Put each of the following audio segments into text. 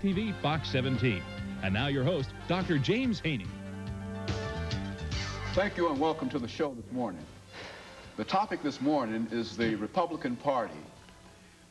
TV Box 17. And now your host, Dr. James Haney. Thank you and welcome to the show this morning. The topic this morning is the Republican Party.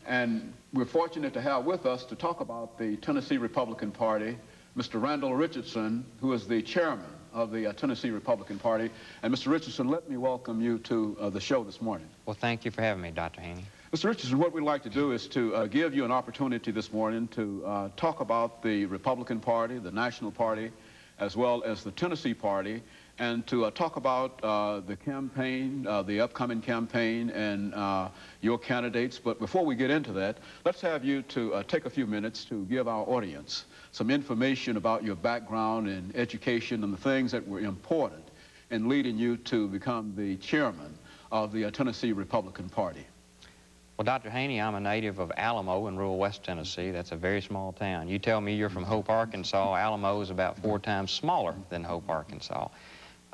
And we're fortunate to have with us to talk about the Tennessee Republican Party, Mr. Randall Richardson, who is the chairman of the Tennessee Republican Party. And Mr. Richardson, let me welcome you to the show this morning. Well, thank you for having me, Dr. Haney. Mr. Richardson, what we'd like to do is to give you an opportunity this morning to talk about the Republican Party, the National Party, as well as the Tennessee Party, and to talk about the campaign, the upcoming campaign, and your candidates. But before we get into that, let's have you to take a few minutes to give our audience some information about your background and education and the things that were important in leading you to become the chairman of the Tennessee Republican Party. Well, Dr. Haney, I'm a native of Alamo in rural West Tennessee. That's a very small town. You tell me you're from Hope, Arkansas. Alamo is about 4 times smaller than Hope, Arkansas.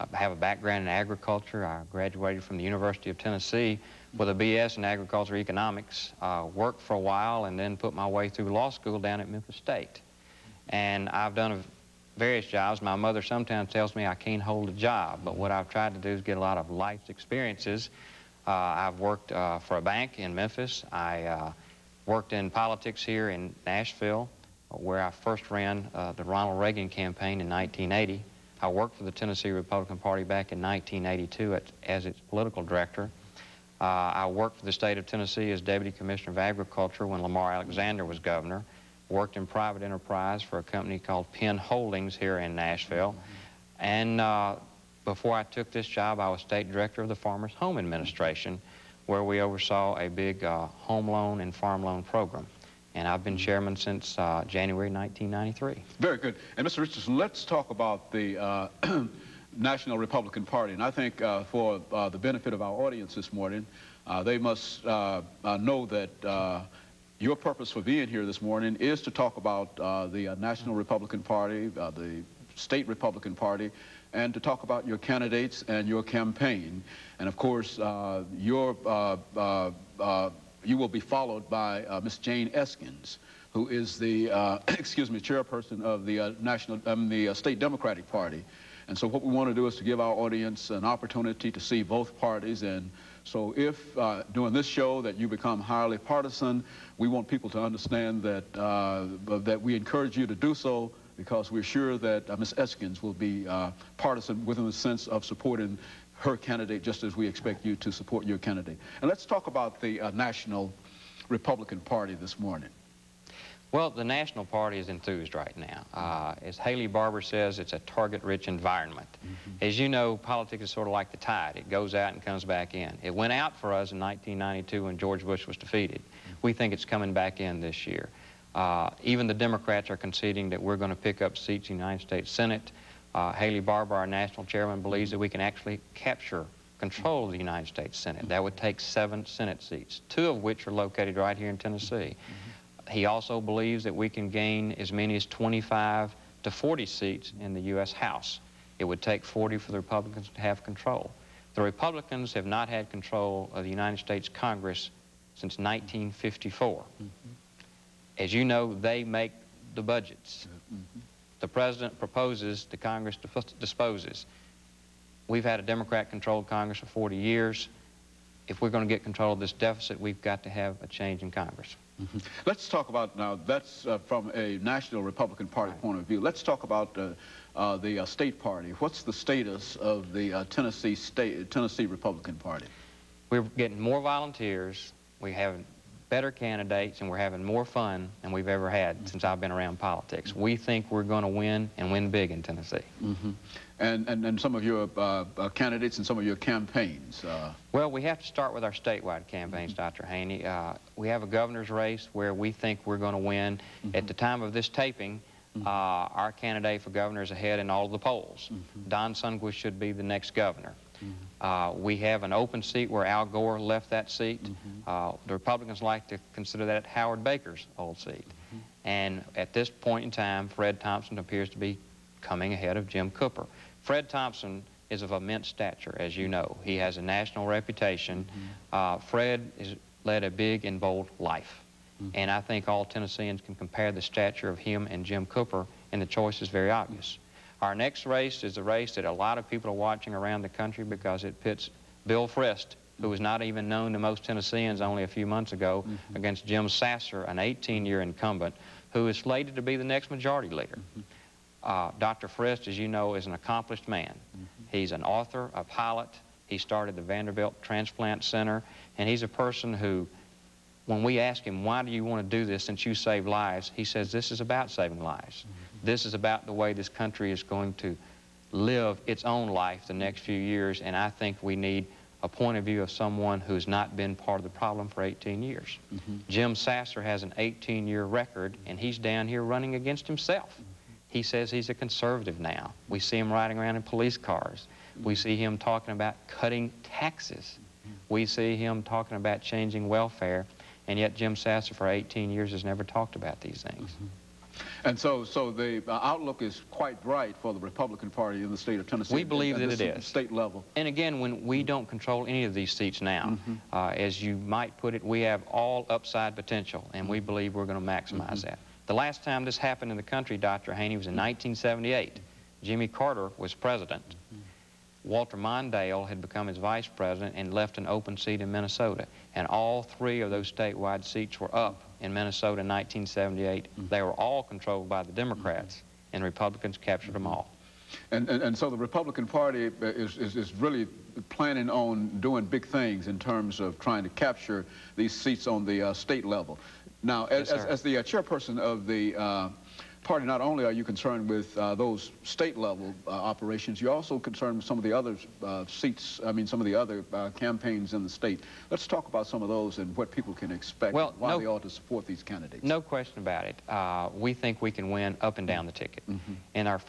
I have a background in agriculture. I graduated from the University of Tennessee with a BS in agriculture economics, worked for a while, and then put my way through law school down at Memphis State. And I've done various jobs. My mother sometimes tells me I can't hold a job, but what I've tried to do is get a lot of life experiences. I've worked for a bank in Memphis. I worked in politics here in Nashville, where I first ran the Ronald Reagan campaign in 1980. I worked for the Tennessee Republican Party back in 1982 as its political director. I worked for the state of Tennessee as Deputy Commissioner of Agriculture when Lamar Alexander was governor. Worked in private enterprise for a company called Penn Holdings here in Nashville. And before I took this job, I was state director of the Farmers Home Administration, where we oversaw a big home loan and farm loan program. And I've been chairman since January 1993. Very good. And Mr. Richardson, let's talk about the National Republican Party. And I think for the benefit of our audience this morning, they must know that your purpose for being here this morning is to talk about the National Republican Party, the State Republican Party, and to talk about your candidates and your campaign. And of course, you will be followed by Ms. Jane Eskins, who is the, excuse me, chairperson of the State Democratic Party. And so what we want to do is to give our audience an opportunity to see both parties. And so if during this show that you become highly partisan, we want people to understand that, that we encourage you to do so, because we're sure that Ms. Eskins will be partisan within the sense of supporting her candidate, just as we expect you to support your candidate. And let's talk about the National Republican Party this morning. Well, the National Party is enthused right now. As Haley Barbour says, it's a target-rich environment. As you know, politics is sort of like the tide. It goes out and comes back in. It went out for us in 1992 when George Bush was defeated. We think it's coming back in this year. Even the Democrats are conceding that we're going to pick up seats in the United States Senate. Haley Barbour, our national chairman, believes that we can actually capture control of the United States Senate. That would take 7 Senate seats, 2 of which are located right here in Tennessee. He also believes that we can gain as many as 25 to 40 seats in the U.S. House. It would take 40 for the Republicans to have control. The Republicans have not had control of the United States Congress since 1954. As you know, they make the budgets. The president proposes, the Congress disposes. We've had a Democrat-controlled Congress for 40 years. If we're going to get control of this deficit, we've got to have a change in Congress. Let's talk about, now that's from a National Republican Party point of view. Let's talk about the state party. What's the status of the Tennessee Republican Party? We're getting more volunteers. We have better candidates, and we're having more fun than we've ever had since I've been around politics. We think we're going to win, and win big in Tennessee. And some of your candidates and some of your campaigns? Well, we have to start with our statewide campaigns, Dr. Haney. We have a governor's race where we think we're going to win. At the time of this taping, our candidate for governor is ahead in all of the polls. Don Sundquist should be the next governor. We have an open seat where Al Gore left that seat. The Republicans like to consider that Howard Baker's old seat. And at this point in time, Fred Thompson appears to be coming ahead of Jim Cooper. Fred Thompson is of immense stature, as you know. He has a national reputation. Fred has led a big and bold life. And I think all Tennesseans can compare the stature of him and Jim Cooper, and the choice is very obvious. Our next race is a race that a lot of people are watching around the country because it pits Bill Frist, who was not even known to most Tennesseans only a few months ago, against Jim Sasser, an 18-year incumbent, who is slated to be the next majority leader. Dr. Frist, as you know, is an accomplished man. He's an author, a pilot. He started the Vanderbilt Transplant Center, and he's a person who, when we ask him, why do you want to do this since you save lives, he says this is about saving lives. This is about the way this country is going to live its own life the next few years, and I think we need a point of view of someone who's not been part of the problem for 18 years. Jim Sasser has an 18-year record, and he's down here running against himself. He says he's a conservative now. We see him riding around in police cars. We see him talking about cutting taxes. We see him talking about changing welfare, and yet Jim Sasser for 18 years has never talked about these things. And so the outlook is quite bright for the Republican Party in the state of Tennessee. We believe that it is. State level. And again, when we don't control any of these seats now, as you might put it, we have all upside potential, and we believe we're going to maximize that. The last time this happened in the country, Dr. Haney, was in 1978. Jimmy Carter was president. Walter Mondale had become his vice president and left an open seat in Minnesota. And all three of those statewide seats were up in Minnesota in 1978. They were all controlled by the Democrats, and Republicans captured them all. And so the Republican Party is really planning on doing big things in terms of trying to capture these seats on the state level. Now, as the chairperson of the party, not only are you concerned with those state-level operations, you're also concerned with some of the other seats, some of the other campaigns in the state. Let's talk about some of those and what people can expect, why they ought to support these candidates. No question about it. We think we can win up and down the ticket. In our